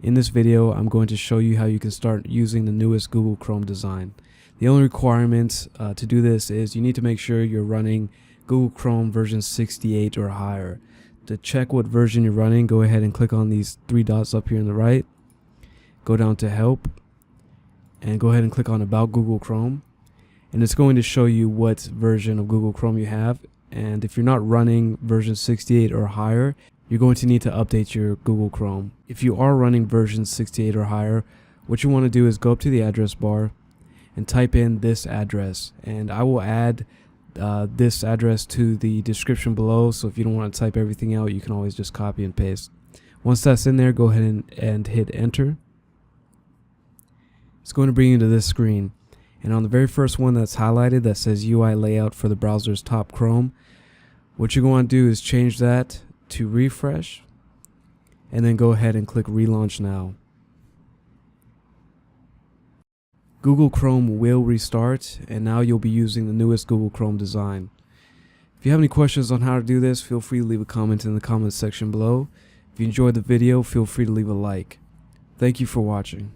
In this video, I'm going to show you how you can start using the newest Google Chrome design. The only requirement to do this is you need to make sure you're running Google Chrome version 68 or higher. To check what version you're running, go ahead and click on these three dots up here on the right. Go down to Help and go ahead and click on About Google Chrome. And it's going to show you what version of Google Chrome you have. And if you're not running version 68 or higher, you're going to need to update your Google Chrome. If you are running version 68 or higher, what you want to do is go up to the address bar and type in this address. And I will add this address to the description below, so if you don't want to type everything out, you can always just copy and paste. Once that's in there, go ahead and hit enter. It's going to bring you to this screen. And on the very first one that's highlighted that says UI layout for the browser's top Chrome, what you're going to do is change that to refresh and then go ahead and click relaunch now. Google Chrome will restart, and now you'll be using the newest Google Chrome design. If you have any questions on how to do this, feel free to leave a comment in the comments section below. If you enjoyed the video, feel free to leave a like. Thank you for watching.